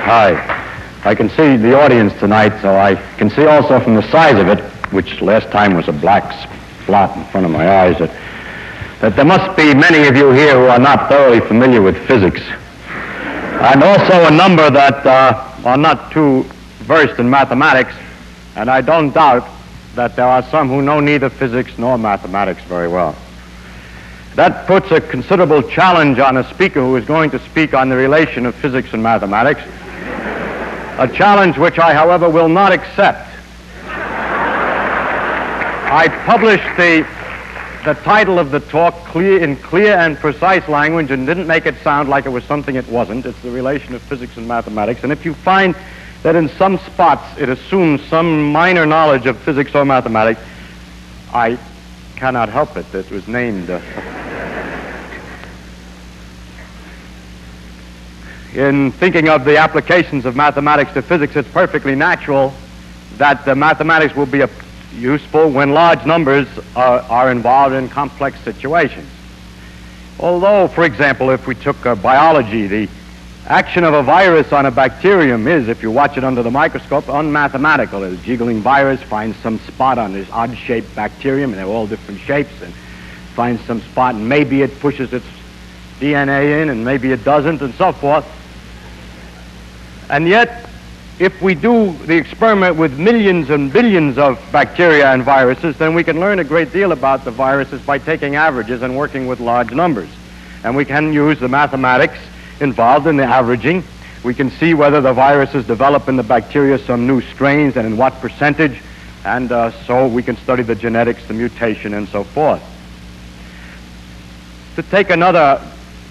Hi. I can see the audience tonight, so I can see also from the size of it, which last time was a black spot in front of my eyes, that there must be many of you here who are not thoroughly familiar with physics. And also a number that are not too versed in mathematics, and I don't doubt that there are some who know neither physics nor mathematics very well. That puts a considerable challenge on a speaker who is going to speak on the relation of physics and mathematics, a challenge which I, however, will not accept. I published the title of the talk in clear and precise language and didn't make it sound like it was something it wasn't. It's the relation of physics and mathematics, and if you find that in some spots it assumes some minor knowledge of physics or mathematics, I cannot help it. It was named... In thinking of the applications of mathematics to physics, it's perfectly natural that the mathematics will be useful when large numbers are involved in complex situations. Although, for example, if we took biology, the action of a virus on a bacterium is, if you watch it under the microscope, unmathematical. A jiggling virus finds some spot on this odd-shaped bacterium, and they're all different shapes, and finds some spot, and maybe it pushes its DNA in, and maybe it doesn't, and so forth. And yet, if we do the experiment with millions and billions of bacteria and viruses, then we can learn a great deal about the viruses by taking averages and working with large numbers. And we can use the mathematics involved in the averaging. We can see whether the viruses develop in the bacteria some new strains and in what percentage, and so we can study the genetics, the mutation, and so forth. To take another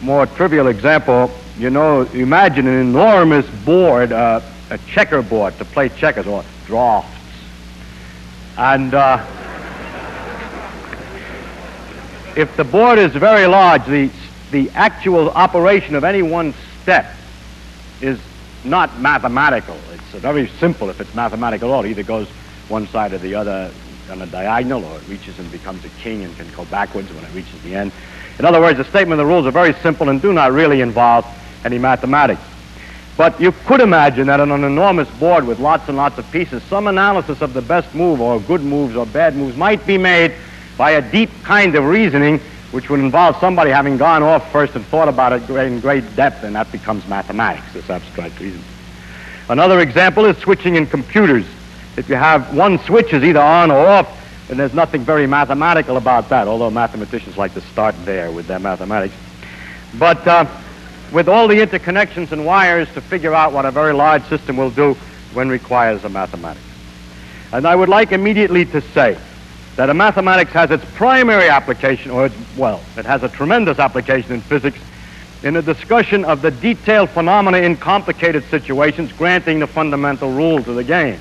more trivial example, you know, imagine an enormous board, a checkerboard to play checkers, or drafts. And if the board is very large, the actual operation of any one step is not mathematical. It's very simple if it's mathematical at all. It either goes one side or the other on a diagonal, or it reaches and becomes a king and can go backwards when it reaches the end. In other words, the statement of the rules are very simple and do not really involve any mathematics. But you could imagine that on an enormous board with lots and lots of pieces, some analysis of the best move or good moves or bad moves might be made by a deep kind of reasoning which would involve somebody having gone off first and thought about it in great depth, and that becomes mathematics, this abstract reasoning. Another example is switching in computers. If you have one switch is either on or off, and there's nothing very mathematical about that, although mathematicians like to start there with their mathematics. But with all the interconnections and wires to figure out what a very large system will do, one requires a mathematics. And I would like immediately to say that a mathematics has its primary application, or it has a tremendous application in physics, in a discussion of the detailed phenomena in complicated situations, granting the fundamental rules of the game.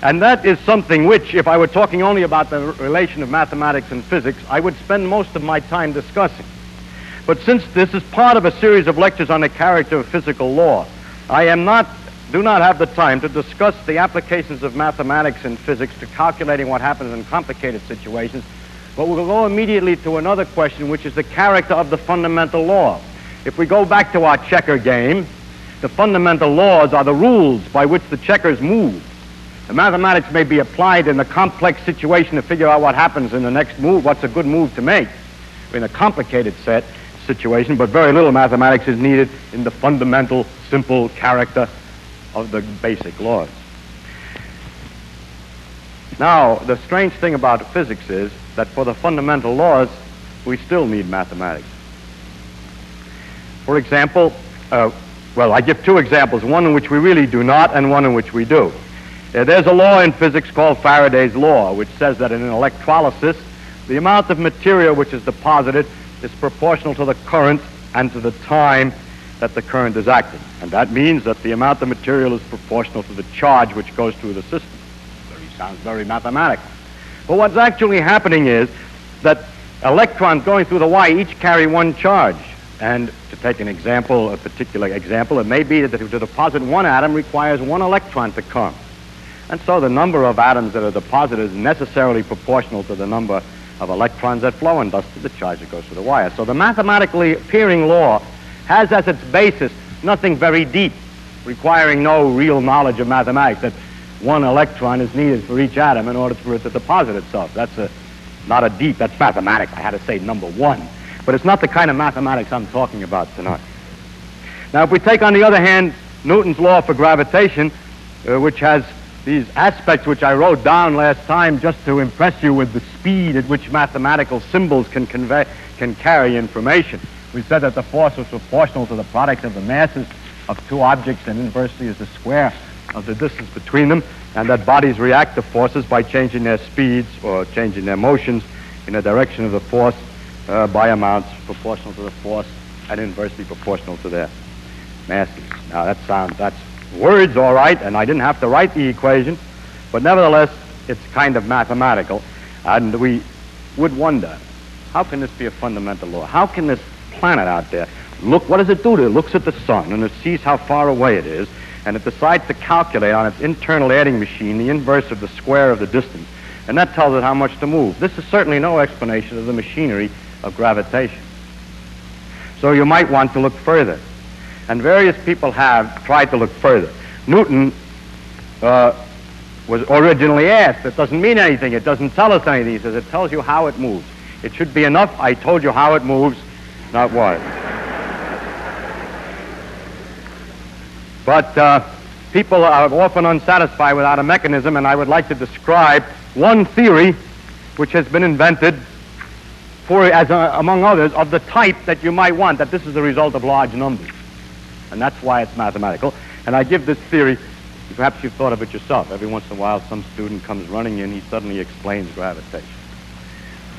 And that is something which, if I were talking only about the relation of mathematics and physics, I would spend most of my time discussing. But since this is part of a series of lectures on the character of physical law, I do not have the time to discuss the applications of mathematics and physics to calculating what happens in complicated situations, but we'll go immediately to another question, which is the character of the fundamental law. If we go back to our checker game, the fundamental laws are the rules by which the checkers move. The mathematics may be applied in a complex situation to figure out what happens in the next move, what's a good move to make in a complicated situation, but very little mathematics is needed in the fundamental, simple character of the basic laws. Now, the strange thing about physics is that for the fundamental laws, we still need mathematics. For example, I give two examples, one in which we really do not and one in which we do. There's a law in physics called Faraday's law, which says that in an electrolysis, the amount of material which is deposited is proportional to the current and to the time that the current is acting. And that means that the amount of material is proportional to the charge which goes through the system. Sounds very mathematical. But what's actually happening is that electrons going through the wire each carry one charge. And to take an example, a particular example, it may be that to deposit one atom requires one electron to come. And so the number of atoms that are deposited is necessarily proportional to the number of electrons that flow, and thus to the charge that goes through the wire. So the mathematically appearing law has as its basis nothing very deep. requiring no real knowledge of mathematics, that one electron is needed for each atom in order for it to deposit itself. That's that's mathematics. I had to say number one. But it's not the kind of mathematics I'm talking about tonight. Now, if we take, on the other hand, Newton's law for gravitation, which has these aspects which I wrote down last time just to impress you with the speed at which mathematical symbols can carry information. We said that the force was proportional to the product of the masses of two objects and inversely is the square of the distance between them, and that bodies react to forces by changing their speeds or changing their motions in the direction of the force by amounts proportional to the force and inversely proportional to their masses. Now that's words, all right, and I didn't have to write the equation, but nevertheless it's kind of mathematical, and we would wonder, how can this be a fundamental law? How can this planet out there look, what does it do to it? It looks at the sun and it sees how far away it is, and it decides to calculate on its internal adding machine the inverse of the square of the distance, and that tells it how much to move. This is certainly no explanation of the machinery of gravitation. So you might want to look further, and various people have tried to look further. Newton was originally asked, it doesn't mean anything, it doesn't tell us anything. He says, it tells you how it moves. It should be enough, I told you how it moves, not what. But people are often unsatisfied without a mechanism, and I would like to describe one theory which has been invented among others, of the type that you might want, that this is the result of large numbers. And that's why it's mathematical. And I give this theory, perhaps you've thought of it yourself. Every once in a while some student comes running in, he suddenly explains gravitation.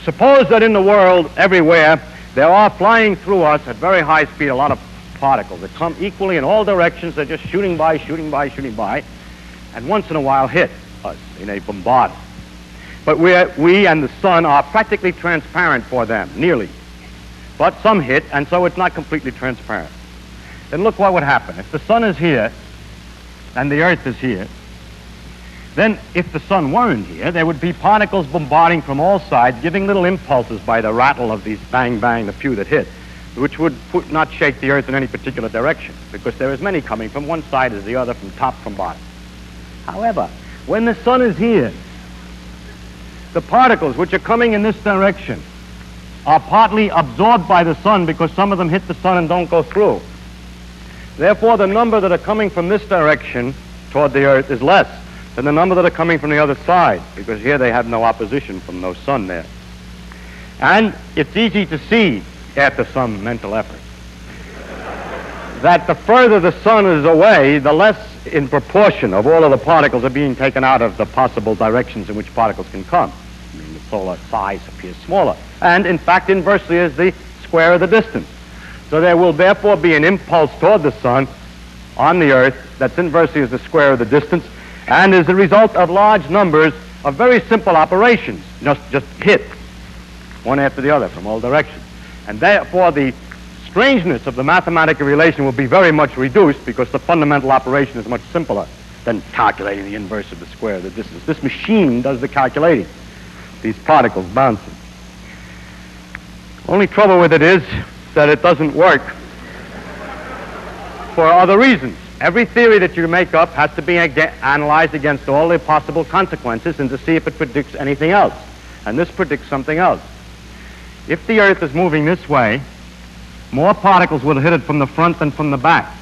Suppose that in the world, everywhere, there are flying through us at very high speed a lot of particles that come equally in all directions. They're just shooting by, and once in a while hit us in a bombardment. But we and the sun are practically transparent for them, nearly. But some hit, and so it's not completely transparent. Then look what would happen. If the sun is here, and the earth is here, then if the sun weren't here, there would be particles bombarding from all sides, giving little impulses by the rattle of these bang, bang, the few that hit, which would not shake the earth in any particular direction, because there is many coming from one side as the other, from top, from bottom. However, when the sun is here, the particles which are coming in this direction are partly absorbed by the sun because some of them hit the sun and don't go through. Therefore, the number that are coming from this direction toward the earth is less than the number that are coming from the other side, because here they have no opposition from no sun there. And it's easy to see, after some mental effort, that the further the sun is away, the less in proportion of all of the particles are being taken out of the possible directions in which particles can come. I mean, the solar size appears smaller. And, in fact, inversely is the square of the distance. So there will therefore be an impulse toward the sun on the earth that's inversely as the square of the distance, and is the result of large numbers of very simple operations, just hit one after the other from all directions. And therefore the strangeness of the mathematical relation will be very much reduced, because the fundamental operation is much simpler than calculating the inverse of the square of the distance. This machine does the calculating, these particles bouncing. Only trouble with it is that it doesn't work for other reasons. Every theory that you make up has to be analyzed against all the possible consequences and to see if it predicts anything else. And this predicts something else. If the earth is moving this way, more particles will hit it from the front than from the back.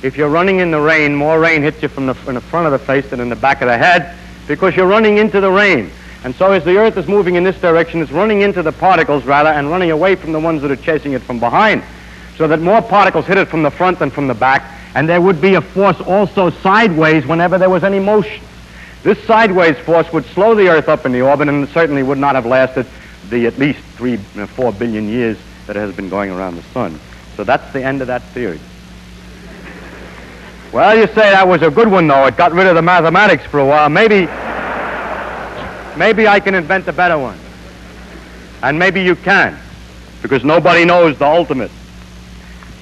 If you're running in the rain, more rain hits you in the front of the face than in the back of the head, because you're running into the rain. And so as the earth is moving in this direction, it's running into the particles, rather, and running away from the ones that are chasing it from behind, so that more particles hit it from the front than from the back, and there would be a force also sideways whenever there was any motion. This sideways force would slow the earth up in the orbit, and it certainly would not have lasted the at least 4 billion years that it has been going around the sun. So that's the end of that theory. Well, you say that was a good one, though. It got rid of the mathematics for a while. Maybe I can invent a better one. And maybe you can, because nobody knows the ultimate.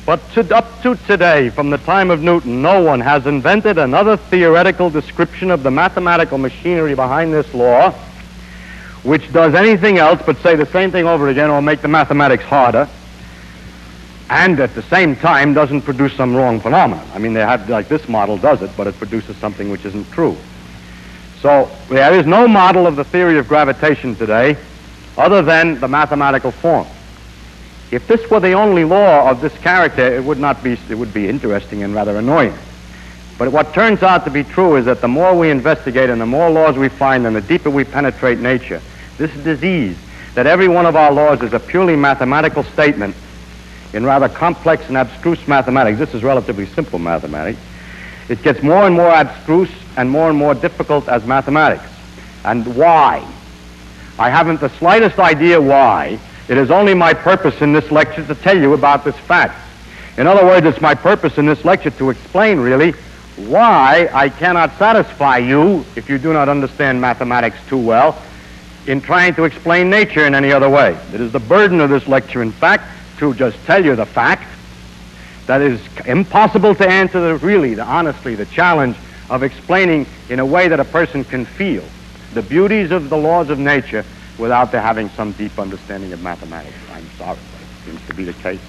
But up to today, from the time of Newton, no one has invented another theoretical description of the mathematical machinery behind this law, which does anything else but say the same thing over again or make the mathematics harder, and at the same time doesn't produce some wrong phenomenon. I mean, they have, like this model does it, but it produces something which isn't true. So there is no model of the theory of gravitation today other than the mathematical form. If this were the only law of this character, it would be interesting and rather annoying. But what turns out to be true is that the more we investigate and the more laws we find and the deeper we penetrate nature, this disease, that every one of our laws is a purely mathematical statement in rather complex and abstruse mathematics. This is relatively simple mathematics. It gets more and more abstruse and more difficult as mathematics. And why? I haven't the slightest idea why. It is only my purpose in this lecture to tell you about this fact. In other words, it's my purpose in this lecture to explain really why I cannot satisfy you, if you do not understand mathematics too well, in trying to explain nature in any other way. It is the burden of this lecture, in fact, to just tell you the fact that it is impossible to answer honestly, the challenge of explaining in a way that a person can feel the beauties of the laws of nature without their having some deep understanding of mathematics. I'm sorry, but it seems to be the case.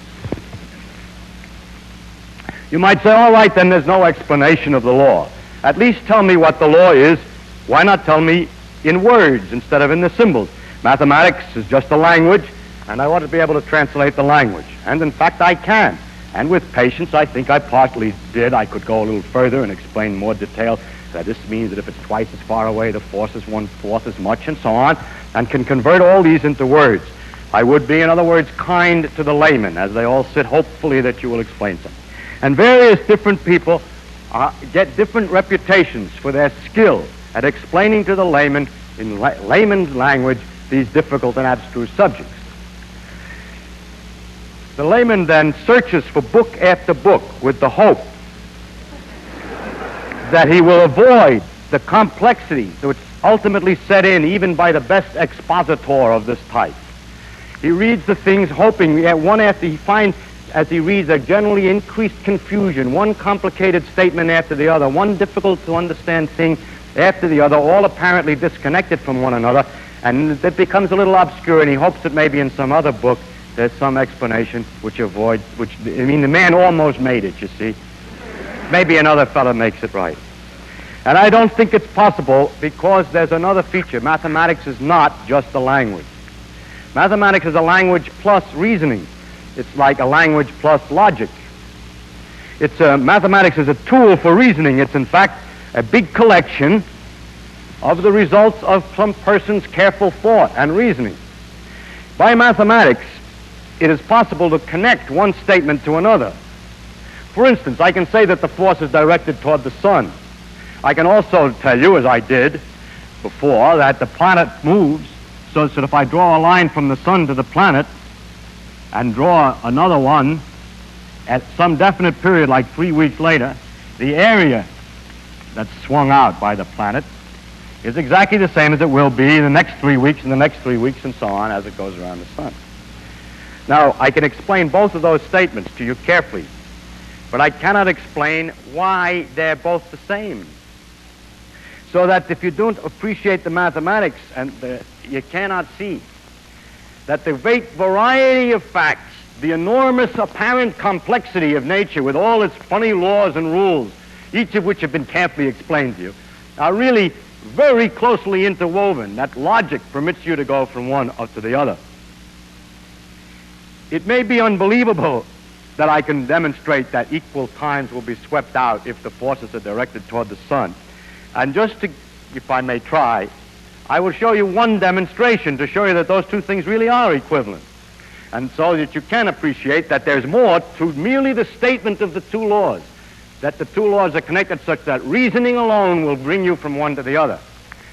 You might say, all right, then there's no explanation of the law. At least tell me what the law is. Why not tell me in words instead of in the symbols? Mathematics is just a language, and I ought to be able to translate the language. And in fact, I can. And with patience, I think I partly did. I could go a little further and explain more detail. That this means that if it's twice as far away, the force is 1/4 as much, and so on, and can convert all these into words. I would be, in other words, kind to the layman, as they all sit, hopefully that you will explain something. And various different people get different reputations for their skill at explaining to the layman, in layman's language, these difficult and abstruse subjects. The layman then searches for book after book with the hope that he will avoid the complexity which ultimately set in even by the best expositor of this type. He reads the things hoping one after he finds, as he reads, a generally increased confusion, one complicated statement after the other, one difficult to understand thing after the other, all apparently disconnected from one another, and it becomes a little obscure, and he hopes that maybe in some other book there's some explanation the man almost made it, you see. Maybe another fellow makes it right. And I don't think it's possible because there's another feature. Mathematics is not just a language. Mathematics is a language plus reasoning. It's like a language plus logic. Mathematics is a tool for reasoning. It's in fact a big collection of the results of some person's careful thought and reasoning. By mathematics, it is possible to connect one statement to another. For instance, I can say that the force is directed toward the sun. I can also tell you, as I did before, that the planet moves so that if I draw a line from the sun to the planet and draw another one at some definite period, like 3 weeks later, the area that's swung out by the planet is exactly the same as it will be in the next 3 weeks and the next 3 weeks and so on as it goes around the sun. Now, I can explain both of those statements to you carefully, but I cannot explain why they're both the same. So that if you don't appreciate the mathematics, you cannot see that the great variety of facts, the enormous apparent complexity of nature with all its funny laws and rules, each of which have been carefully explained to you, are really very closely interwoven. That logic permits you to go from one up to the other. It may be unbelievable that I can demonstrate that equal times will be swept out if the forces are directed toward the sun. And just to, if I may try, I will show you one demonstration to show you that those two things really are equivalent. And so that you can appreciate that there's more to merely the statement of the two laws, that the two laws are connected such that reasoning alone will bring you from one to the other.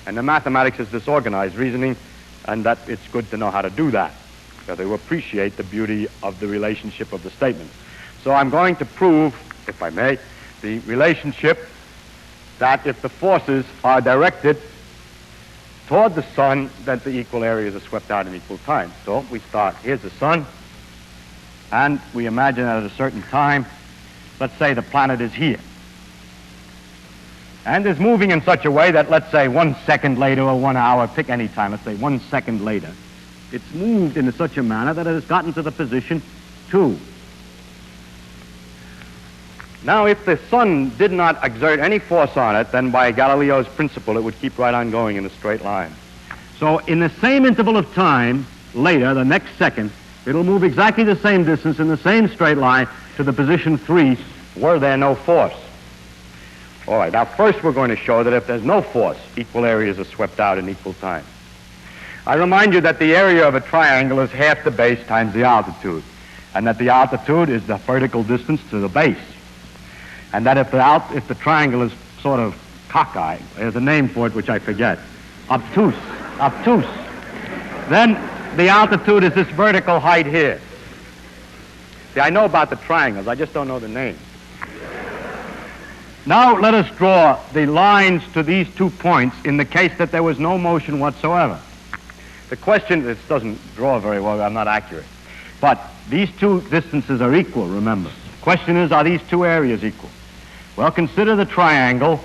And the mathematics is disorganized reasoning, and that it's good to know how to do that, so to appreciate the beauty of the relationship of the statement. So I'm going to prove, if I may, the relationship that if the forces are directed toward the sun, that the equal areas are swept out in equal time. So we start, here's the sun, and we imagine that at a certain time, let's say the planet is here, and is moving in such a way that, let's say, 1 second later or 1 hour, pick any time, let's say 1 second later, it's moved in such a manner that it has gotten to the position 2. Now, if the sun did not exert any force on it, then by Galileo's principle, it would keep right on going in a straight line. So in the same interval of time, later, the next second, it'll move exactly the same distance in the same straight line to the position 3, were there no force. All right, now first we're going to show that if there's no force, equal areas are swept out in equal time. I remind you that the area of a triangle is half the base times the altitude, and that the altitude is the vertical distance to the base. And that if the triangle is sort of cockeyed, there's a name for it which I forget, obtuse, then the altitude is this vertical height here. See, I know about the triangles, I just don't know the name. Now let us draw the lines to these 2 points in the case that there was no motion whatsoever. The question, this doesn't draw very well, I'm not accurate. But these 2 distances are equal, remember. The question is, are these 2 areas equal? Well, consider the triangle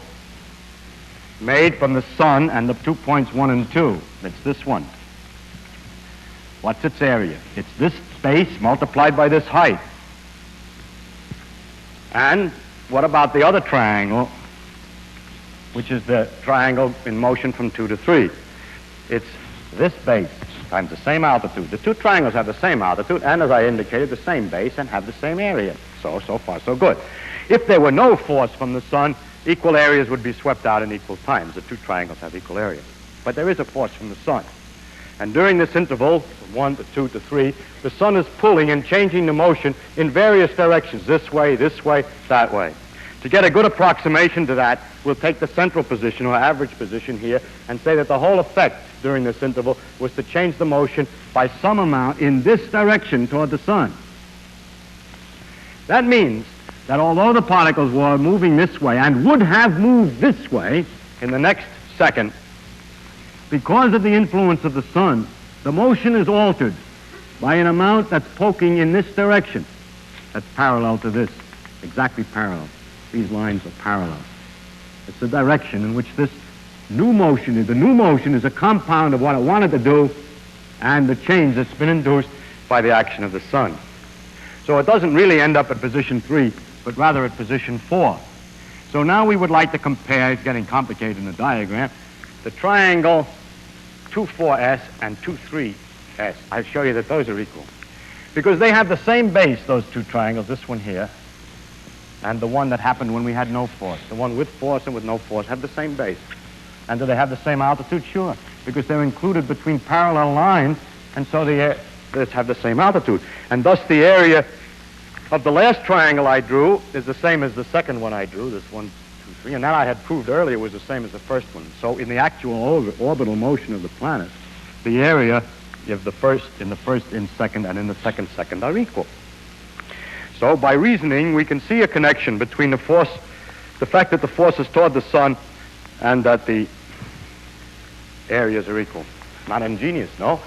made from the sun and the 2 points 1 and 2. It's this one. What's its area? It's this space multiplied by this height. And what about the other triangle, which is the triangle in motion from 2 to 3? It's this base times the same altitude. The 2 triangles have the same altitude and, as I indicated, the same base and have the same area. So far, so good. If there were no force from the sun, equal areas would be swept out in equal times. The 2 triangles have equal areas. But there is a force from the sun. And during this interval, from 1 to 2 to 3, the sun is pulling and changing the motion in various directions, this way, that way. To get a good approximation to that, we'll take the central position or average position here and say that the whole effect during this interval was to change the motion by some amount in this direction toward the sun. That means that although the particles were moving this way and would have moved this way in the next second, because of the influence of the sun, the motion is altered by an amount that's poking in this direction. That's parallel to this, exactly parallel. These lines are parallel. It's the direction in which this new motion is. The new motion is a compound of what it wanted to do and the change that's been induced by the action of the sun. So it doesn't really end up at position 3, but rather at position 4. So now we would like to compare, it's getting complicated in the diagram, the triangle 2,4S and 2,3S. I'll show you that those are equal. Because they have the same base, those 2 triangles, this one here, and the one that happened when we had no force. The one with force and with no force have the same base. And do they have the same altitude? Sure, because they're included between parallel lines, and so they have the same altitude. And thus the area of the last triangle I drew is the same as the second one I drew, this 1, 2, 3, and that I had proved earlier was the same as the first one. So in the actual orbital motion of the planet, the area of the first, in second, and in the second are equal. So by reasoning, we can see a connection between the force, the fact that the force is toward the sun, and that the areas are equal. Not ingenious, no?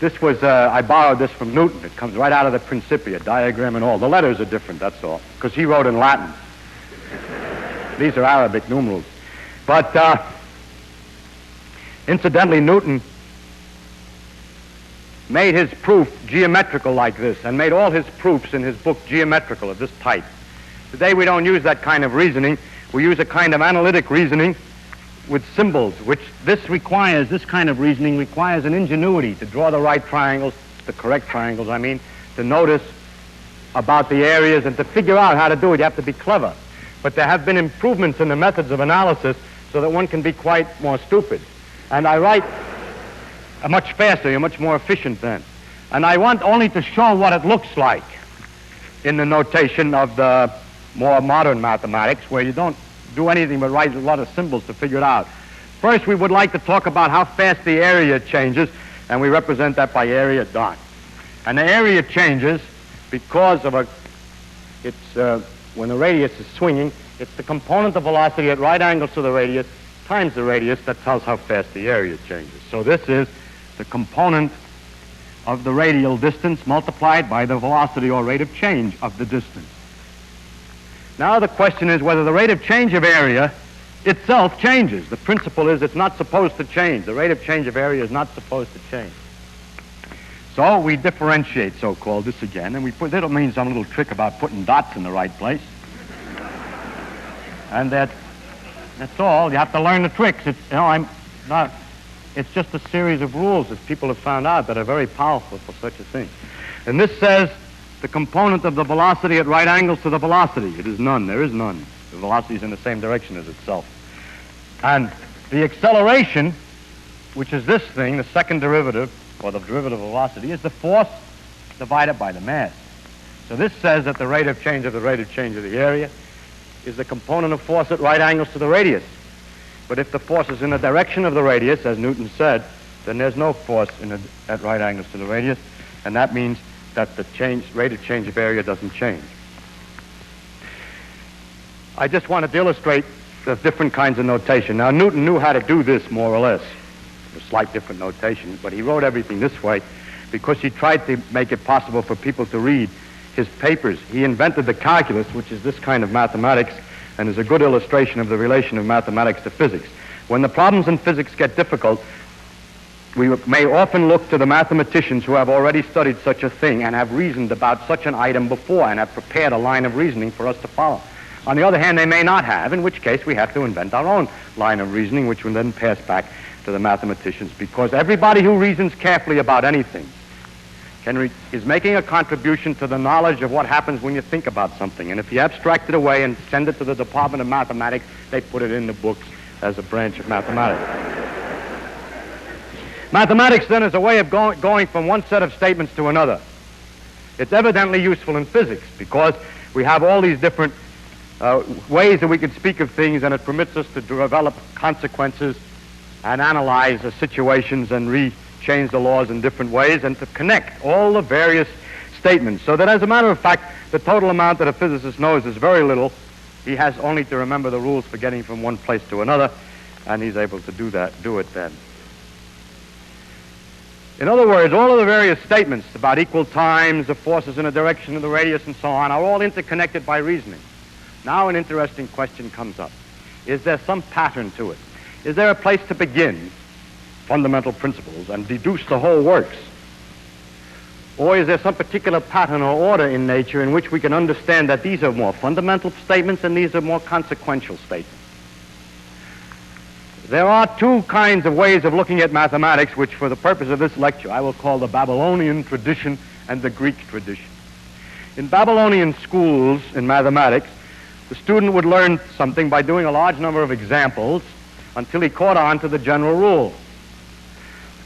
This was, I borrowed this from Newton. It comes right out of the Principia, diagram and all. The letters are different, that's all, because he wrote in Latin. These are Arabic numerals. But incidentally, Newton made his proof geometrical like this, and made all his proofs in his book geometrical of this type. Today we don't use that kind of reasoning. We use a kind of analytic reasoning with symbols, which this kind of reasoning requires an ingenuity to draw the right triangles, the correct triangles, I mean, to notice about the areas and to figure out how to do it. You have to be clever. But there have been improvements in the methods of analysis so that one can be quite more stupid. And I write much faster, you're much more efficient then. And I want only to show what it looks like in the notation of the more modern mathematics, where you don't do anything but write a lot of symbols to figure it out. First, we would like to talk about how fast the area changes, and we represent that by area dot. And the area changes because of when the radius is swinging, it's the component of velocity at right angles to the radius times the radius that tells how fast the area changes. So this is the component of the radial distance multiplied by the velocity or rate of change of the distance. Now the question is whether the rate of change of area itself changes. The principle is it's not supposed to change. The rate of change of area is not supposed to change. So we differentiate, so-called, this again, and we put, that'll mean some little trick about putting dots in the right place. And that's all. You have to learn the tricks. It's just a series of rules that people have found out that are very powerful for such a thing. And this says the component of the velocity at right angles to the velocity. It is none. There is none. The velocity is in the same direction as itself. And the acceleration, which is this thing, the second derivative, or the derivative of velocity, is the force divided by the mass. So this says that the rate of change of the area is the component of force at right angles to the radius. But if the force is in the direction of the radius, as Newton said, then there's no force at right angles to the radius, and that means that the rate of change of area doesn't change. I just wanted to illustrate the different kinds of notation. Now, Newton knew how to do this, more or less, a slight different notation, but he wrote everything this way because he tried to make it possible for people to read his papers. He invented the calculus, which is this kind of mathematics, and is a good illustration of the relation of mathematics to physics. When the problems in physics get difficult, we may often look to the mathematicians who have already studied such a thing and have reasoned about such an item before and have prepared a line of reasoning for us to follow. On the other hand, they may not have, in which case we have to invent our own line of reasoning, which will then pass back to the mathematicians, because everybody who reasons carefully about anything is making a contribution to the knowledge of what happens when you think about something. And if you abstract it away and send it to the Department of Mathematics, they put it in the books as a branch of mathematics. Mathematics, then, is a way of going from one set of statements to another. It's evidently useful in physics because we have all these different ways that we can speak of things, and it permits us to develop consequences and analyze the situations and change the laws in different ways and to connect all the various statements. So that, as a matter of fact, the total amount that a physicist knows is very little. He has only to remember the rules for getting from one place to another, and he's able to do it then. In other words, all of the various statements about equal times, the forces in a direction of the radius, and so on, are all interconnected by reasoning. Now an interesting question comes up. Is there some pattern to it? Is there a place to begin fundamental principles and deduce the whole works? Or is there some particular pattern or order in nature in which we can understand that these are more fundamental statements and these are more consequential statements? There are two kinds of ways of looking at mathematics, which for the purpose of this lecture I will call the Babylonian tradition and the Greek tradition. In Babylonian schools in mathematics, the student would learn something by doing a large number of examples until he caught on to the general rule.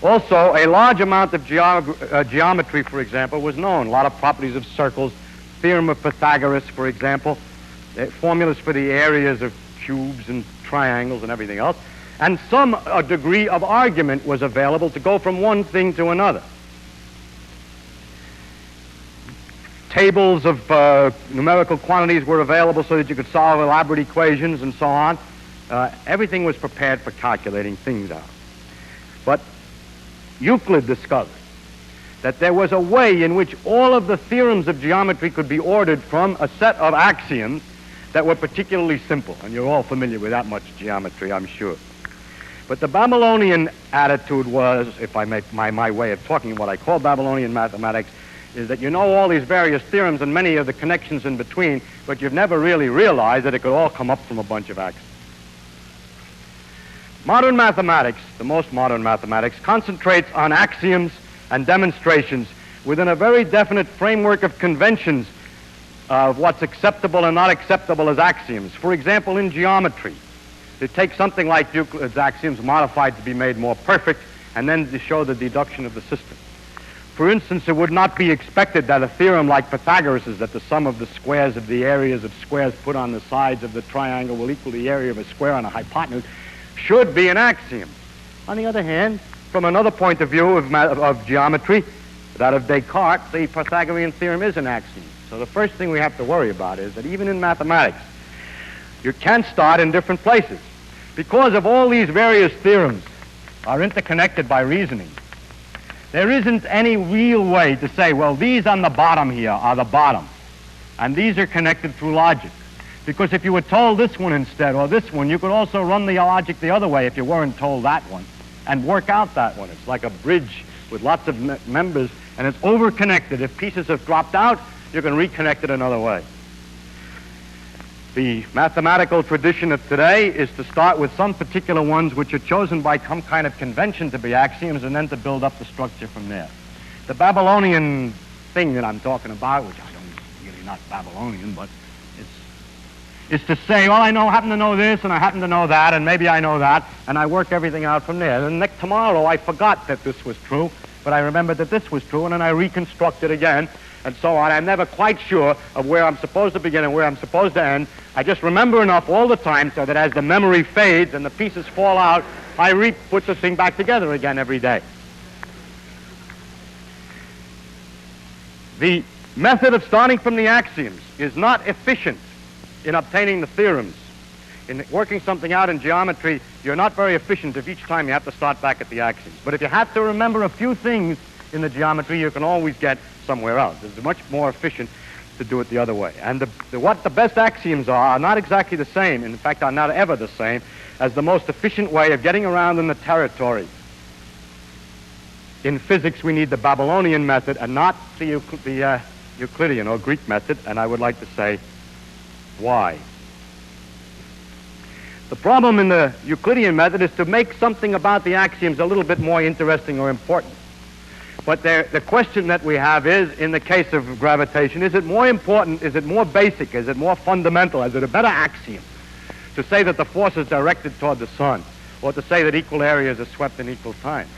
Also, a large amount of geometry, for example, was known. A lot of properties of circles, theorem of Pythagoras, for example, formulas for the areas of cubes and triangles and everything else. And some degree of argument was available to go from one thing to another. Tables of numerical quantities were available so that you could solve elaborate equations and so on. Everything was prepared for calculating things out. But Euclid discovered that there was a way in which all of the theorems of geometry could be ordered from a set of axioms that were particularly simple. And you're all familiar with that much geometry, I'm sure. But the Babylonian attitude was, if I make my way of talking what I call Babylonian mathematics, is that you know all these various theorems and many of the connections in between, but you've never really realized that it could all come up from a bunch of axioms. Modern mathematics, the most modern mathematics, concentrates on axioms and demonstrations within a very definite framework of conventions of what's acceptable and not acceptable as axioms. For example, in geometry, to take something like Euclid's axioms modified to be made more perfect and then to show the deduction of the system. For instance, it would not be expected that a theorem like Pythagoras' is that the sum of the squares of the areas of squares put on the sides of the triangle will equal the area of a square on a hypotenuse should be an axiom. On the other hand, from another point of view of geometry, that of Descartes, the Pythagorean theorem is an axiom. So the first thing we have to worry about is that even in mathematics, you can start in different places. Because of all these various theorems are interconnected by reasoning, there isn't any real way to say, well, these on the bottom here are the bottom, and these are connected through logic. Because if you were told this one instead, or this one, you could also run the logic the other way if you weren't told that one, and work out that one. It's like a bridge with lots of members, and it's over-connected. If pieces have dropped out, you can reconnect it another way. The mathematical tradition of today is to start with some particular ones which are chosen by some kind of convention to be axioms and then to build up the structure from there. The Babylonian thing that I'm talking about, which I don't really not Babylonian, but is to say, well, I happen to know this, and I happen to know that, and maybe I know that, and I work everything out from there. And tomorrow I forgot that this was true, but I remembered that this was true, and then I reconstruct it again, and so on. I'm never quite sure of where I'm supposed to begin and where I'm supposed to end. I just remember enough all the time so that as the memory fades and the pieces fall out, I put the thing back together again every day. The method of starting from the axioms is not efficient in obtaining the theorems. In working something out in geometry, you're not very efficient if each time you have to start back at the axioms. But if you have to remember a few things in the geometry, you can always get somewhere else. It's much more efficient to do it the other way. And what the best axioms are not exactly the same, in fact are not ever the same, as the most efficient way of getting around in the territory. In physics, we need the Babylonian method and not the Euclidean or Greek method, and I would like to say why. The problem in the Euclidean method is to make something about the axioms a little bit more interesting or important. But the question that we have is, in the case of gravitation, is it more important, is it more basic, is it more fundamental, is it a better axiom to say that the force is directed toward the sun, or to say that equal areas are swept in equal time?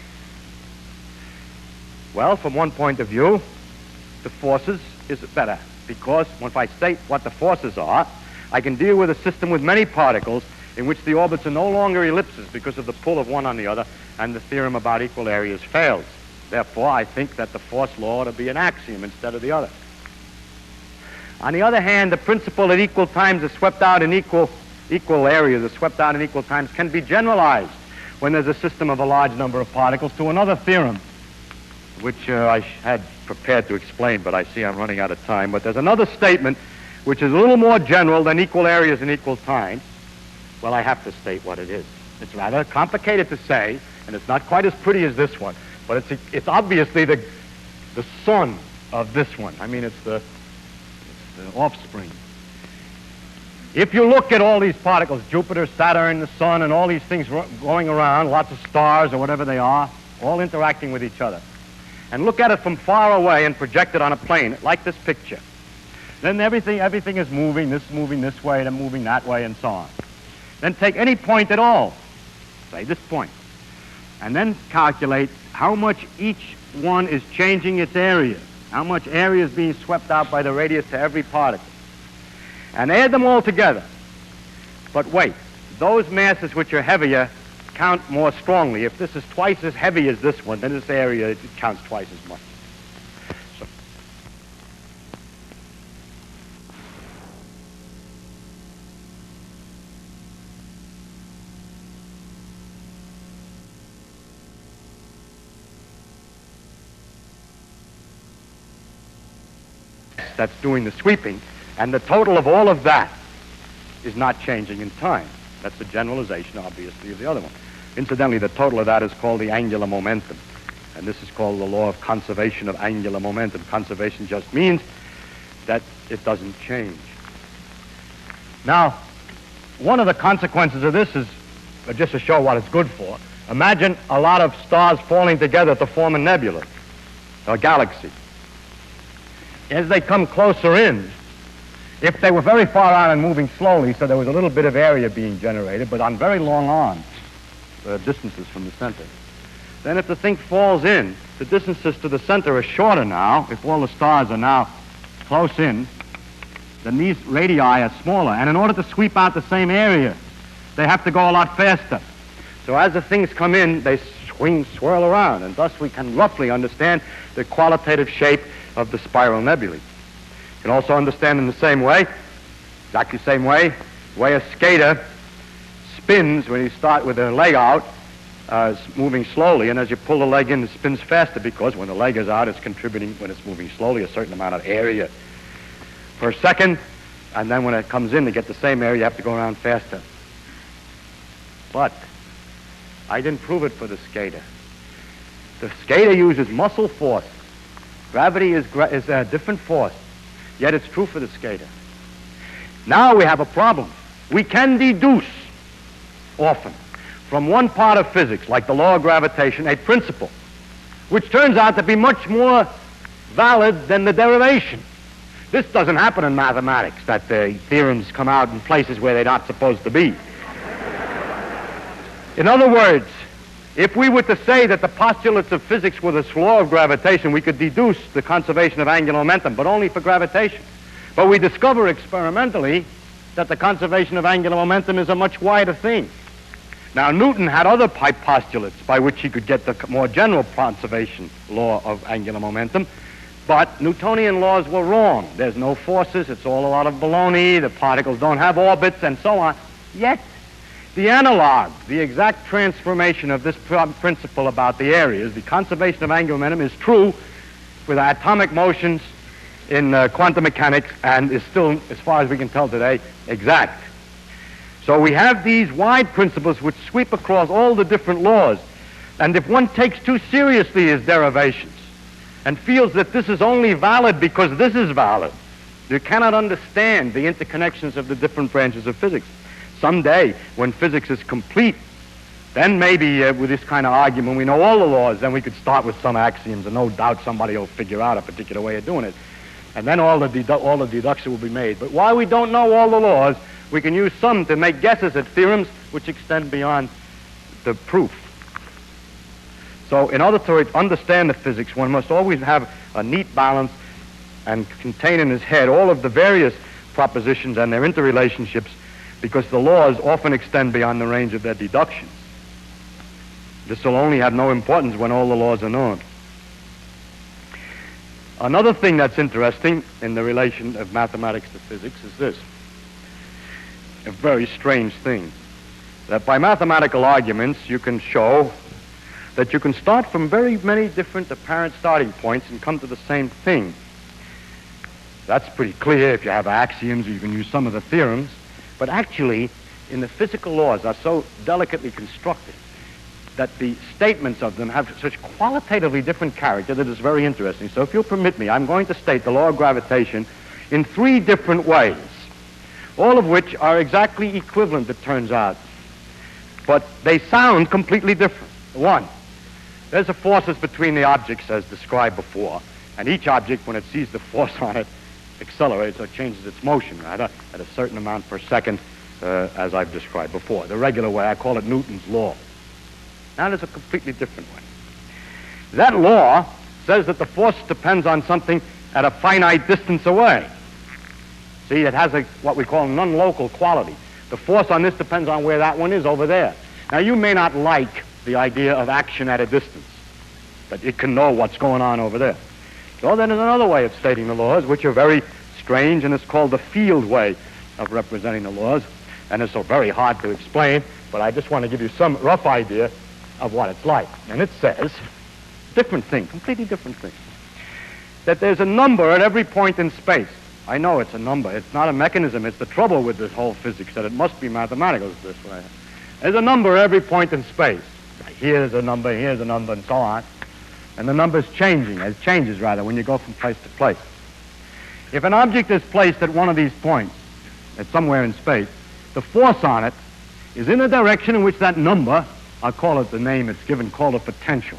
Well, from one point of view, the forces is better, because if I state what the forces are, I can deal with a system with many particles in which the orbits are no longer ellipses because of the pull of one on the other, and the theorem about equal areas fails. Therefore, I think that the force law ought to be an axiom instead of the other. On the other hand, the principle that equal times are swept out in equal areas are swept out in equal times can be generalized when there's a system of a large number of particles to another theorem, which I had prepared to explain, but I see I'm running out of time. But there's another statement which is a little more general than equal areas in equal times. Well, I have to state what it is. It's rather complicated to say, and it's not quite as pretty as this one, but it's obviously the son of this one. I mean, it's the offspring. If you look at all these particles, Jupiter, Saturn, the sun, and all these things going around, lots of stars or whatever they are, all interacting with each other, and look at it from far away and project it on a plane, like this picture, then everything is moving this way, and moving that way, and so on. Then take any point at all, say this point, and then calculate how much each one is changing its area, how much area is being swept out by the radius to every particle, and add them all together. But wait, those masses which are heavier count more strongly. If this is twice as heavy as this one, then this area, it counts twice as much. So, that's doing the sweeping, and the total of all of that is not changing in time. That's the generalization, obviously, of the other one. Incidentally, the total of that is called the angular momentum, and this is called the law of conservation of angular momentum. Conservation just means that it doesn't change. Now, one of the consequences of this is, just to show what it's good for, imagine a lot of stars falling together to form a nebula, or a galaxy. As they come closer in, if they were very far out and moving slowly, so there was a little bit of area being generated, but on very long arms, distances from the center, then if the thing falls in, the distances to the center are shorter now. If all the stars are now close in, then these radii are smaller, and in order to sweep out the same area, they have to go a lot faster. So as the things come in, they swirl around, and thus we can roughly understand the qualitative shape of the spiral nebulae. You can also understand in the same way, exactly the same way, the way a skater spins when you start with a leg out, moving slowly, and as you pull the leg in, it spins faster, because when the leg is out, it's contributing, when it's moving slowly, a certain amount of area per second, and then when it comes in to get the same area, you have to go around faster. But I didn't prove it for the skater. The skater uses muscle force. Gravity is a different force. Yet it's true for the skater. Now we have a problem. We can deduce often from one part of physics, like the law of gravitation, a principle which turns out to be much more valid than the derivation. This doesn't happen in mathematics, that the theorems come out in places where they're not supposed to be. In other words, if we were to say that the postulates of physics were this law of gravitation, we could deduce the conservation of angular momentum, but only for gravitation. But we discover experimentally that the conservation of angular momentum is a much wider thing. Now, Newton had other postulates by which he could get the more general conservation law of angular momentum, but Newtonian laws were wrong. There's no forces, it's all a lot of baloney, the particles don't have orbits, and so on. Yet, the analog, the exact transformation of this principle about the areas, the conservation of angular momentum, is true with atomic motions in quantum mechanics and is still, as far as we can tell today, exact. So we have these wide principles which sweep across all the different laws. And if one takes too seriously his derivations and feels that this is only valid because this is valid, you cannot understand the interconnections of the different branches of physics. Someday, when physics is complete, then maybe with this kind of argument, we know all the laws, then we could start with some axioms, and no doubt somebody will figure out a particular way of doing it. And then all the deduction will be made. But while we don't know all the laws, we can use some to make guesses at theorems which extend beyond the proof. So in order to understand the physics, one must always have a neat balance and contain in his head all of the various propositions and their interrelationships, because the laws often extend beyond the range of their deductions. This will only have no importance when all the laws are known. Another thing that's interesting in the relation of mathematics to physics is this, a very strange thing, that by mathematical arguments you can show that you can start from very many different apparent starting points and come to the same thing. That's pretty clear if you have axioms, or you can use some of the theorems, but actually in the physical laws are so delicately constructed that the statements of them have such qualitatively different character that it's very interesting. So if you'll permit me, I'm going to state the law of gravitation in 3 different ways, all of which are exactly equivalent, it turns out, but they sound completely different. 1, there's a forces between the objects as described before, and each object, when it sees the force on it, accelerates or changes its motion, rather, at a certain amount per second, as I've described before. The regular way, I call it Newton's law. Now there's a completely different way. That law says that the force depends on something at a finite distance away. See, it has what we call non-local quality. The force on this depends on where that one is over there. Now, you may not like the idea of action at a distance, but it can know what's going on over there. So then there's another way of stating the laws, which are very strange, and it's called the field way of representing the laws. And it's so very hard to explain, but I just want to give you some rough idea of what it's like. And it says, different thing, completely different thing, that there's a number at every point in space. I know it's a number. It's not a mechanism. It's the trouble with this whole physics, that it must be mathematical this way. There's a number at every point in space. Here's a number, and so on. And the number's changing. It changes, rather, when you go from place to place. If an object is placed at one of these points, at somewhere in space, the force on it is in a direction in which that number, I'll call it the name it's given, called a potential,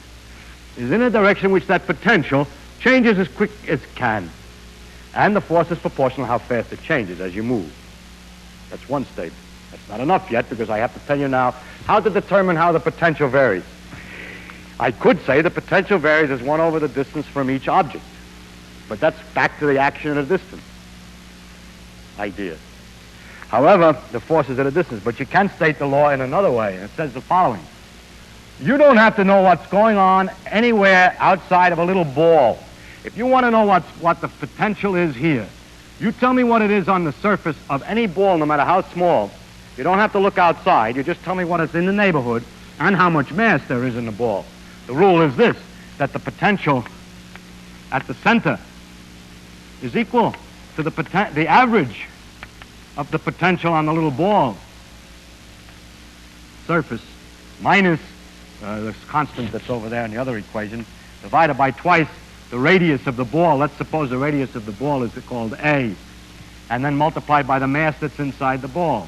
is in a direction in which that potential changes as quick as it can. And the force is proportional to how fast it changes as you move. That's one statement. That's not enough yet, because I have to tell you now how to determine how the potential varies. I could say the potential varies as 1 over the distance from each object, but that's back to the action at a distance idea. However, the force is at a distance, but you can state the law in another way, and it says the following. You don't have to know what's going on anywhere outside of a little ball. If you want to know what the potential is here, you tell me what it is on the surface of any ball, no matter how small. You don't have to look outside. You just tell me what is in the neighborhood and how much mass there is in the ball. The rule is this, that the potential at the center is equal to the average of the potential on the little ball surface minus this constant that's over there in the other equation, divided by twice the radius of the ball. Let's suppose the radius of the ball is called A. and then multiplied by the mass that's inside the ball,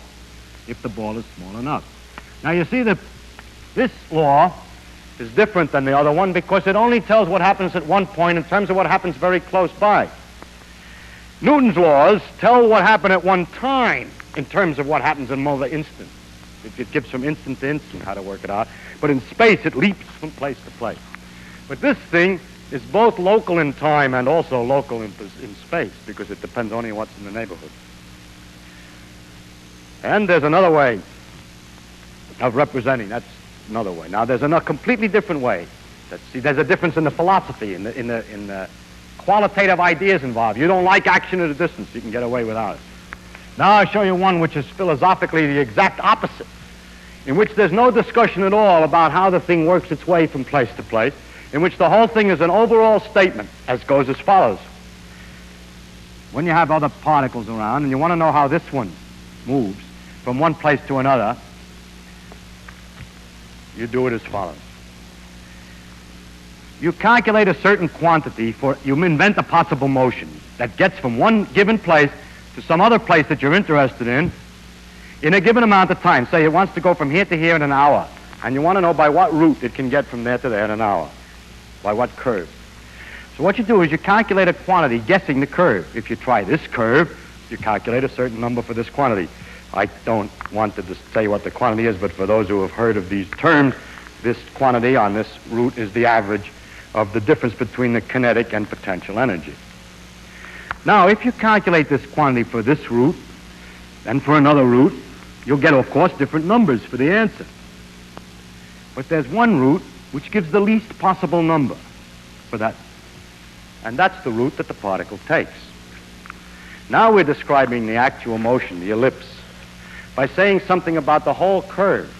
if the ball is small enough. Now you see that this law is different than the other one because it only tells what happens at one point in terms of what happens very close by. Newton's laws tell what happened at one time in terms of what happens in another instant. It gives from instant to instant how to work it out. But in space, it leaps from place to place. But this thing is both local in time and also local in space because it depends only on what's in the neighborhood. And there's another way of representing. That's another way. Now, there's a completely different way. See, there's a difference in the philosophy, in the qualitative ideas involved. You don't like action at a distance. You can get away without it. Now I'll show you one which is philosophically the exact opposite, in which there's no discussion at all about how the thing works its way from place to place, in which the whole thing is an overall statement, as goes as follows. When you have other particles around and you want to know how this one moves from one place to another, you do it as follows. You calculate a certain quantity you invent a possible motion that gets from one given place to some other place that you're interested in a given amount of time. Say it wants to go from here to here in an hour, and you want to know by what route it can get from there to there in an hour, by what curve. So what you do is you calculate a quantity guessing the curve. If you try this curve, you calculate a certain number for this quantity. I don't want to just say what the quantity is, but for those who have heard of these terms, this quantity on this route is the average of the difference between the kinetic and potential energy. Now, if you calculate this quantity for this route and for another route, you'll get, of course, different numbers for the answer. But there's one route which gives the least possible number for that, and that's the route that the particle takes. Now we're describing the actual motion, the ellipse, by saying something about the whole curve.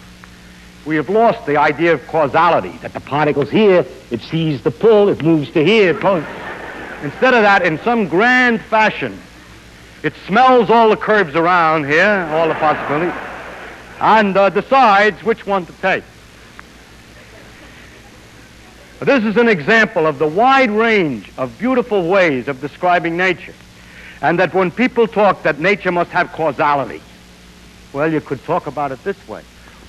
We have lost the idea of causality, that the particle's here, it sees the pull, it moves to here, it goes. Instead of that, in some grand fashion, it smells all the curves around here, all the possibilities, and decides which one to take. This is an example of the wide range of beautiful ways of describing nature, and that when people talk that nature must have causality, well, you could talk about it this way.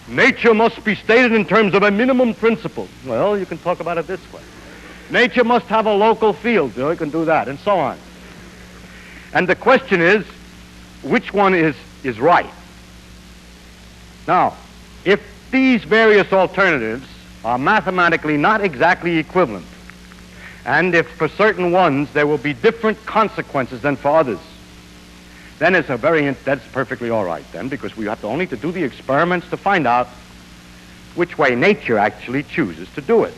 Nature must be stated in terms of a minimum principle. Well, you can talk about it this way. Nature must have a local field. You can do that, and so on. And the question is, which one is right? Now, if these various alternatives are mathematically not exactly equivalent, and if for certain ones there will be different consequences than for others, then that's perfectly all right then, because we have only to do the experiments to find out which way nature actually chooses to do it.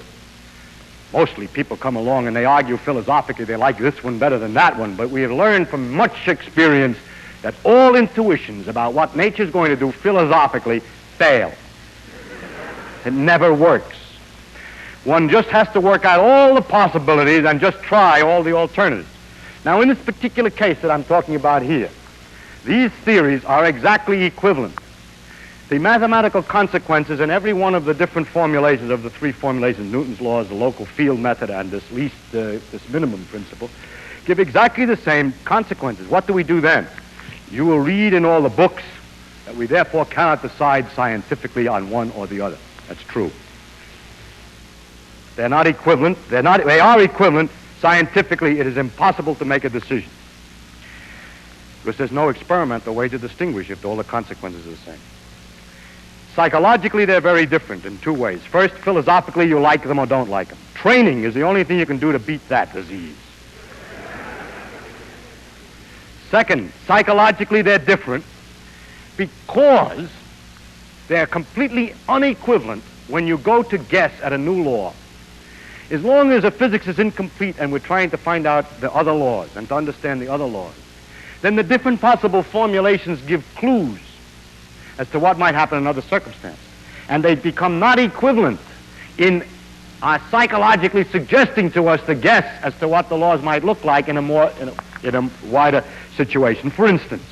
Mostly people come along and they argue philosophically they like this one better than that one, but we have learned from much experience that all intuitions about what nature's going to do philosophically fail. It never works. One just has to work out all the possibilities and just try all the alternatives. Now, in this particular case that I'm talking about here, these theories are exactly equivalent. The mathematical consequences in every one of the different formulations of the three formulations, Newton's laws, the local field method, and this minimum principle, give exactly the same consequences. What do we do then? You will read in all the books that we therefore cannot decide scientifically on one or the other. That's true. They're not equivalent. They are equivalent. Scientifically, it is impossible to make a decision, because there's no experimental way to distinguish if all the consequences are the same. Psychologically, they're very different in two ways. First, philosophically, you like them or don't like them. Training is the only thing you can do to beat that disease. Second, psychologically, they're different because they're completely unequivalent when you go to guess at a new law. As long as a physics is incomplete and we're trying to find out the other laws and to understand the other laws, then the different possible formulations give clues as to what might happen in other circumstances. And they become not equivalent in psychologically suggesting to us to guess as to what the laws might look like in a wider situation. For instance,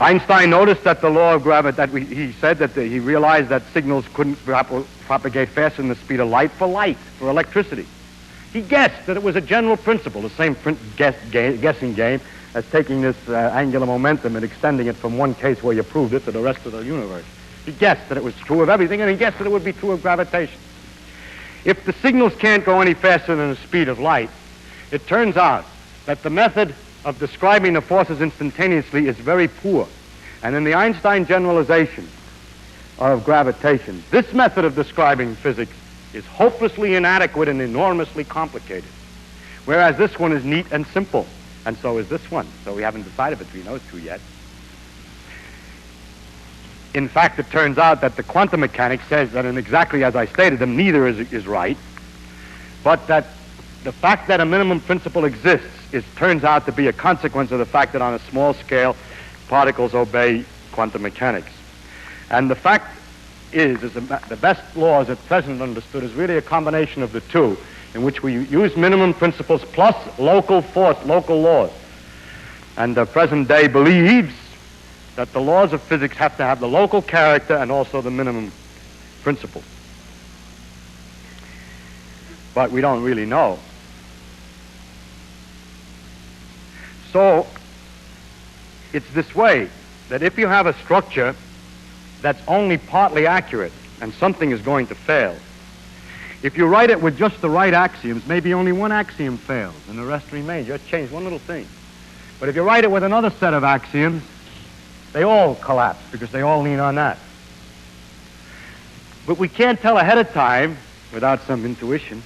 Einstein noticed that the law of gravity, he said that he realized that signals couldn't propagate faster than the speed of light, for electricity. He guessed that it was a general principle, the same guessing game as taking this angular momentum and extending it from one case where you proved it to the rest of the universe. He guessed that it was true of everything, and he guessed that it would be true of gravitation. If the signals can't go any faster than the speed of light, it turns out that the method of describing the forces instantaneously is very poor. And in the Einstein generalization of gravitation, this method of describing physics is hopelessly inadequate and enormously complicated, whereas this one is neat and simple, and so is this one. So we haven't decided between those two yet. In fact, it turns out that the quantum mechanics says that, and exactly as I stated them, neither is right, but that the fact that a minimum principle exists turns out to be a consequence of the fact that on a small scale, particles obey quantum mechanics. And the fact is the best laws at present understood is really a combination of the two, in which we use minimum principles plus local force, local laws. And the present day believes that the laws of physics have to have the local character and also the minimum principle. But we don't really know. So it's this way, that if you have a structure that's only partly accurate and something is going to fail, if you write it with just the right axioms, maybe only one axiom fails and the rest remains. You just change one little thing. But if you write it with another set of axioms, they all collapse because they all lean on that. But we can't tell ahead of time, without some intuition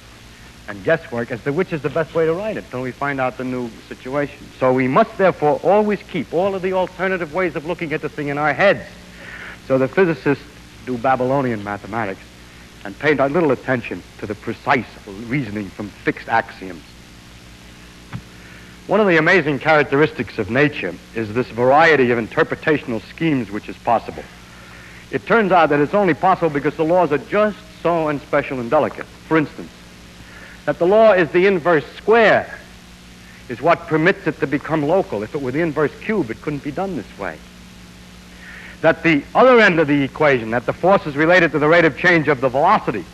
and guesswork, as to which is the best way to write it until we find out the new situation. So we must therefore always keep all of the alternative ways of looking at the thing in our heads. So the physicists do Babylonian mathematics and pay little attention to the precise reasoning from fixed axioms. One of the amazing characteristics of nature is this variety of interpretational schemes which is possible. It turns out that it's only possible because the laws are just so unspecial and delicate. For instance, that the law is the inverse square is what permits it to become local. If it were the inverse cube, it couldn't be done this way. That the other end of the equation, that the force is related to the rate of change of the velocity,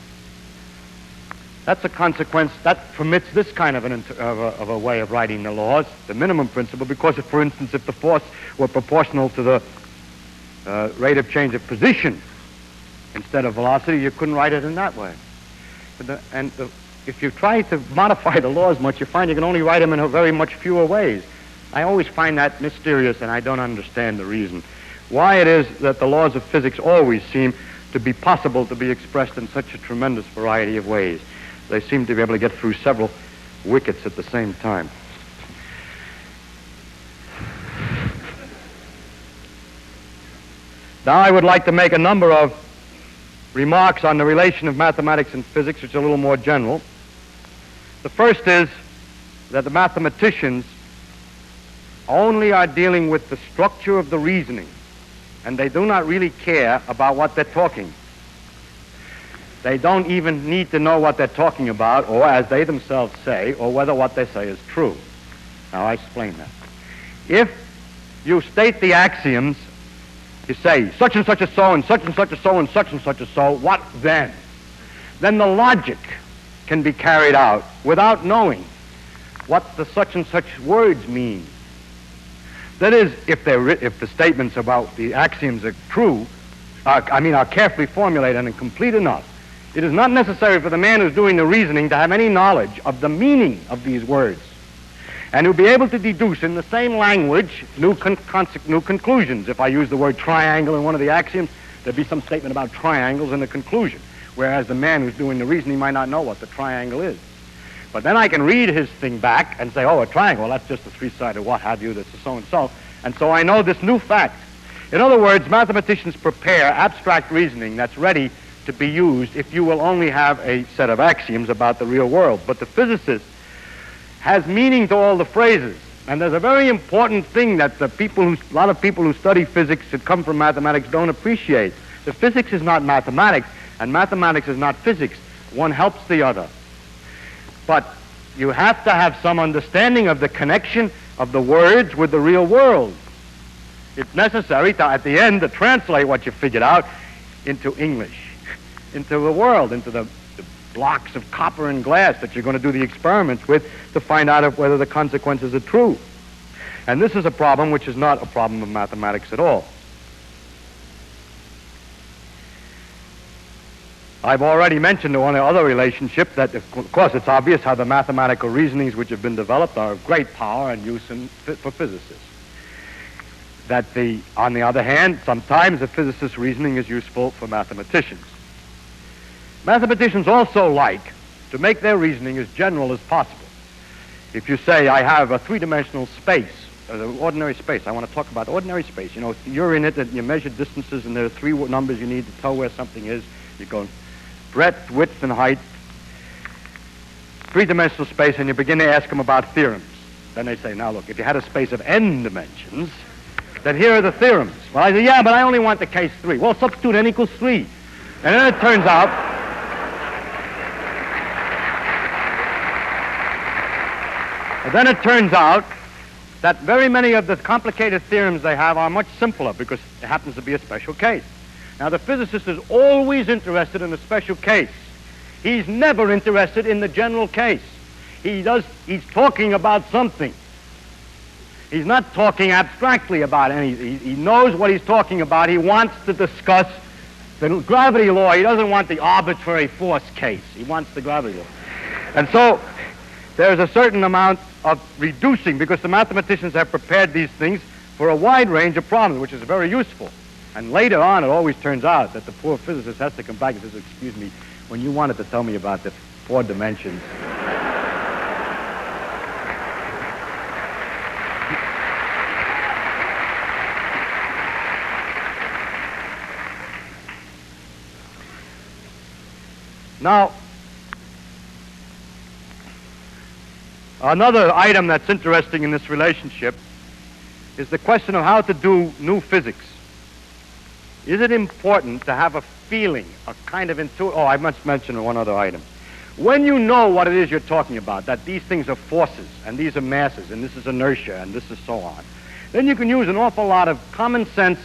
that's a consequence that permits this kind of a way of writing the laws, the minimum principle, because, for instance, if the force were proportional to the rate of change of position instead of velocity, you couldn't write it in that way. If you try to modify the laws much, you find you can only write them in very much fewer ways. I always find that mysterious, and I don't understand the reason why it is that the laws of physics always seem to be possible to be expressed in such a tremendous variety of ways. They seem to be able to get through several wickets at the same time. Now I would like to make a number of remarks on the relation of mathematics and physics, which are a little more general. The first is that the mathematicians only are dealing with the structure of the reasoning, and they do not really care about what they're talking. They don't even need to know what they're talking about, or as they themselves say, or whether what they say is true. Now I explain that. If you state the axioms, you say such and such is so, and such and such is so, and such is so, what then? Then the logic can be carried out without knowing what the such and such words mean. That is, if the statements about the axioms are true, are carefully formulated and complete enough, it is not necessary for the man who's doing the reasoning to have any knowledge of the meaning of these words, and he'll be able to deduce in the same language new conclusions. If I use the word triangle in one of the axioms, there'd be some statement about triangles in the conclusion, whereas the man who's doing the reasoning might not know what the triangle is. But then I can read his thing back and say, oh, a triangle, well, that's just a three-sided what have you, that's a so-and-so, and so I know this new fact. In other words, mathematicians prepare abstract reasoning that's ready to be used if you will only have a set of axioms about the real world. But the physicist has meaning to all the phrases, and there's a very important thing that a lot of people who study physics that come from mathematics don't appreciate. The physics is not mathematics, and mathematics is not physics. One helps the other. But you have to have some understanding of the connection of the words with the real world. It's necessary to, at the end, to translate what you figured out into English, into the world, into the blocks of copper and glass that you're going to do the experiments with to find out whether the consequences are true. And this is a problem which is not a problem of mathematics at all. I've already mentioned one other relationship that, of course, it's obvious how the mathematical reasonings which have been developed are of great power and use for physicists. That on the other hand, sometimes a physicist's reasoning is useful for mathematicians. Mathematicians also like to make their reasoning as general as possible. If you say, I have a three-dimensional space, ordinary space, I want to talk about ordinary space. You know, you're in it and you measure distances and there are three numbers you need to tell where something is. You go breadth, width, and height, three-dimensional space, and you begin to ask them about theorems. Then they say, now look, if you had a space of n dimensions, then here are the theorems. Well, I say, yeah, but I only want the case 3. Well, substitute n equals 3. And then it turns out that very many of the complicated theorems they have are much simpler because it happens to be a special case. Now, the physicist is always interested in the special case. He's never interested in the general case. He's talking about something. He's not talking abstractly about anything. He knows what he's talking about. He wants to discuss the gravity law. He doesn't want the arbitrary force case. He wants the gravity law. And so there's a certain amount of reducing because the mathematicians have prepared these things for a wide range of problems, which is very useful. And later on, it always turns out that the poor physicist has to come back and says, excuse me, when you wanted to tell me about the 4 dimensions. Now, another item that's interesting in this relationship is the question of how to do new physics. Is it important to have a feeling, a kind of intuition? Oh, I must mention one other item. When you know what it is you're talking about, that these things are forces, and these are masses, and this is inertia, and this is so on, then you can use an awful lot of common sense,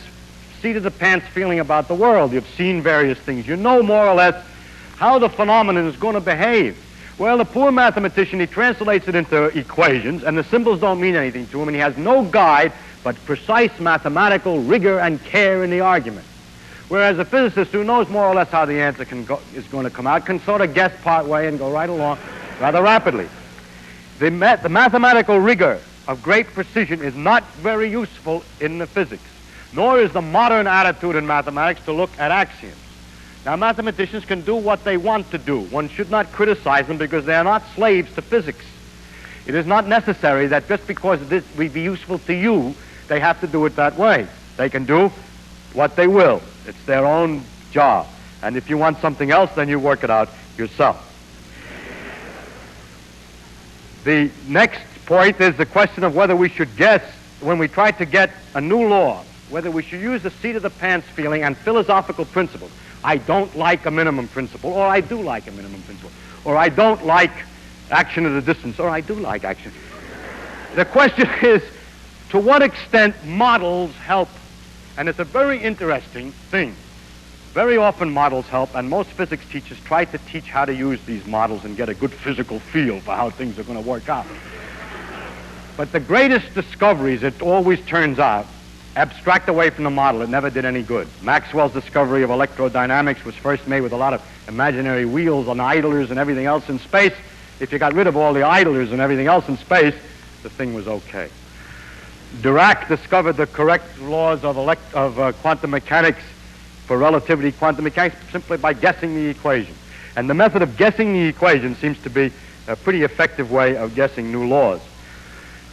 seat-of-the-pants feeling about the world. You've seen various things. You know more or less how the phenomenon is going to behave. Well, the poor mathematician, he translates it into equations, and the symbols don't mean anything to him, and he has no guide but precise mathematical rigor and care in the argument. Whereas a physicist who knows more or less how the answer is going to come out can sort of guess part way and go right along rather rapidly. The mathematical rigor of great precision is not very useful in the physics, nor is the modern attitude in mathematics to look at axioms. Now, mathematicians can do what they want to do. One should not criticize them because they are not slaves to physics. It is not necessary that just because this will be useful to you, they have to do it that way. They can do what they will. It's their own job. And if you want something else, then you work it out yourself. The next point is the question of whether we should guess, when we try to get a new law, whether we should use the seat-of-the-pants feeling and philosophical principles. I don't like a minimum principle, or I do like a minimum principle, or I don't like action at a distance, or I do like action. The question is, to what extent models help? And it's a very interesting thing. Very often models help, and most physics teachers try to teach how to use these models and get a good physical feel for how things are going to work out. But the greatest discoveries, it always turns out, abstract away from the model. It never did any good. Maxwell's discovery of electrodynamics was first made with a lot of imaginary wheels and idlers and everything else in space. If you got rid of all the idlers and everything else in space, the thing was okay. Dirac discovered the correct laws of quantum mechanics for relativity quantum mechanics simply by guessing the equation. And the method of guessing the equation seems to be a pretty effective way of guessing new laws.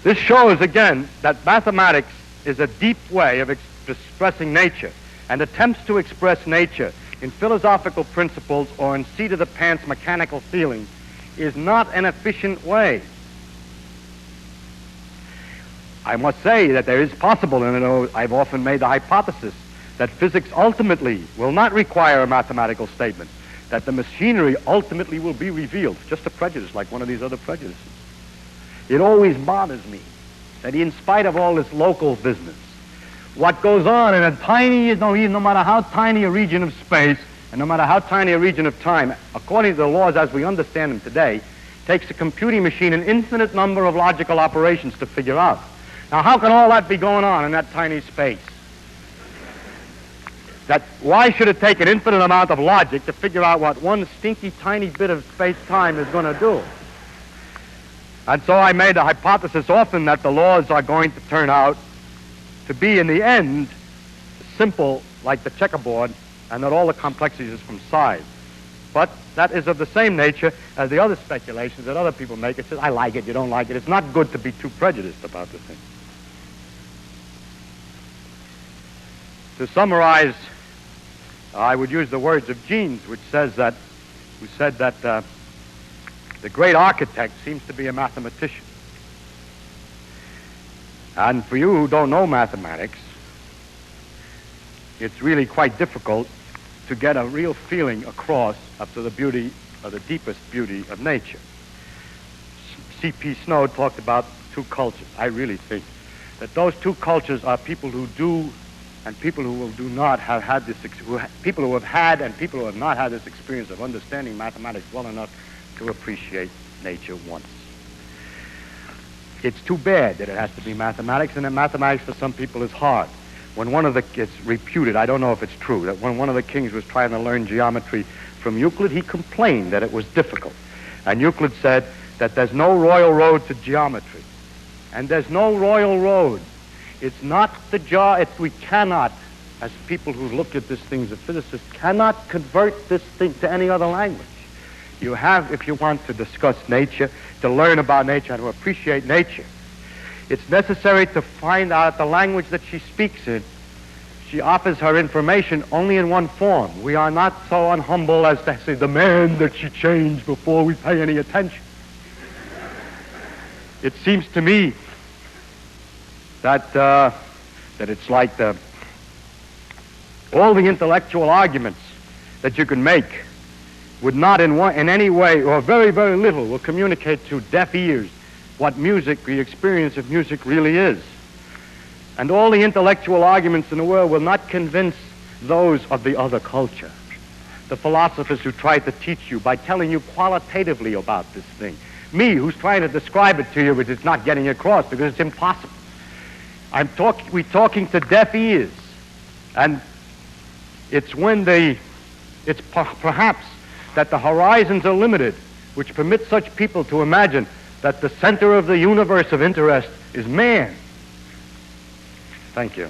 This shows, again, that mathematics is a deep way of expressing nature, and attempts to express nature in philosophical principles or in seat-of-the-pants mechanical feeling is not an efficient way. I must say that there is possible, and I've often made the hypothesis, that physics ultimately will not require a mathematical statement, that the machinery ultimately will be revealed, just a prejudice like one of these other prejudices. It always bothers me that in spite of all this local business, what goes on in a tiny, no matter how tiny a region of space, and no matter how tiny a region of time, according to the laws as we understand them today, takes a computing machine an infinite number of logical operations to figure out. Now, how can all that be going on in that tiny space? Why should it take an infinite amount of logic to figure out what one stinky tiny bit of space-time is going to do? And so I made a hypothesis often that the laws are going to turn out to be, in the end, simple like the checkerboard, and that all the complexity is from size. But that is of the same nature as the other speculations that other people make. It says, I like it, you don't like it. It's not good to be too prejudiced about the thing. To summarize, I would use the words of Jeans, who said that the great architect seems to be a mathematician. And for you who don't know mathematics, it's really quite difficult to get a real feeling across up to the beauty, or the deepest beauty of nature. C.P. Snow talked about two cultures. I really think that those two cultures are people who do and people who do not have had this, people who have had and people who have not had this experience of understanding mathematics well enough to appreciate nature once. It's too bad that it has to be mathematics, and that mathematics for some people is hard. When one of the, it's reputed, I don't know if it's true, that when one of the kings was trying to learn geometry from Euclid, he complained that it was difficult. And Euclid said that there's no royal road to geometry. And there's no royal road. It's not we cannot, as people who look at this thing as a physicist, cannot convert this thing to any other language. You have, if you want to discuss nature, to learn about nature and to appreciate nature, it's necessary to find out the language that she speaks in. She offers her information only in one form. We are not so unhumble as to say, demand that she change before we pay any attention. It seems to me that it's like all the intellectual arguments that you can make would not in any way, or very, very little, will communicate to deaf ears what music, the experience of music really is. And all the intellectual arguments in the world will not convince those of the other culture. The philosophers who try to teach you by telling you qualitatively about this thing. Me, who's trying to describe it to you, but it's not getting across because it's impossible. We're talking to deaf ears. And it's when it's perhaps that the horizons are limited, which permit such people to imagine that the center of the universe of interest is man. Thank you.